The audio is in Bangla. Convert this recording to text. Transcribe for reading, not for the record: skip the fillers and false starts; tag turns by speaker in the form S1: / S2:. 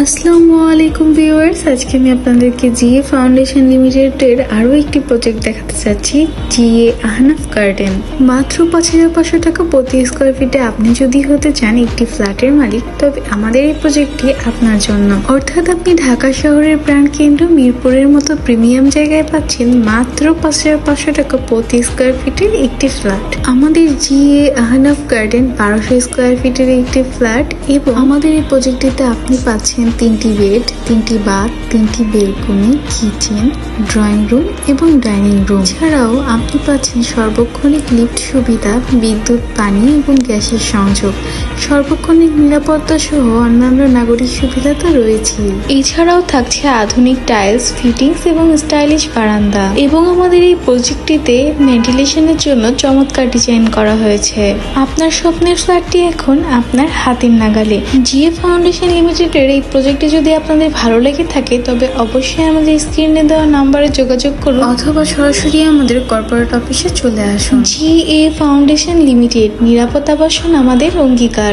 S1: আসসালামু আলাইকুম ভিউয়ার্স, আজকে আমি আপনাদেরকে জিএ ফাউন্ডেশন লিমিটেডের আরো একটি প্রজেক্ট দেখাতে চাচ্ছি, জিএ আহনাফ গার্ডেন। মাত্র ৫,৫০০ টাকা প্রতি স্কোয়ার ফিটে আপনি যদি হতে চান একটি ফ্ল্যাটের মালিক, তবে আমাদের এই প্রজেক্টটি আপনার জন্য। অর্থাৎ আপনি ঢাকা শহরের প্রাণকেন্দ্র মিরপুরের মতো প্রিমিয়াম জায়গায় পাচ্ছেন মাত্র ৫,৫০০ টাকা প্রতি স্কোয়ার ফিটের একটি ফ্ল্যাট। আমাদের জিএ আহনাফ গার্ডেন ১২০০ স্কোয়ার ফিটের একটি ফ্ল্যাট, এবং আমাদের এই প্রজেক্টটিতে আপনি পাচ্ছেন 3টি বেড, 3টি বাথ, 3টি বেলকনি, কিচেন, ড্রয়িং রুম এবং ডাইনিং রুম। ছাড়াও আপনি পাচ্ছেন সর্বক্ষণিক লিফট সুবিধা, বিদ্যুৎ, পানি এবং গ্যাসের সংযোগ, সর্বক্ষণিক নিরাপত্তা সহ অন্যান্য নাগরিক সুবিধা তো রয়েছে। এছাড়াও থাকছে আধুনিক টাইলস ফিটিংস এবং স্টাইলিশ বারান্দা, এবং আমাদের এই প্রজেক্টটিতে ভেন্টিলেশনের জন্য চমৎকার ডিজাইন করা হয়েছে। আপনার স্বপ্নের ফ্ল্যাটটি এখন আপনার হাতের নাগালে। জিএ ফাউন্ডেশন লিমিটেডের এই প্রজেক্টে যদি আপনাদের ভালো লেগে থাকে, তবে অবশ্যই আমাদের স্ক্রিনে দেওয়া নাম্বারে যোগাযোগ করুন অথবা সরাসরি আমাদের কর্পোরেট অফিসে চলে আসুন। জিএ ফাউন্ডেশন লিমিটেড, নিরাপদ আবাসন আমাদের অঙ্গীকার।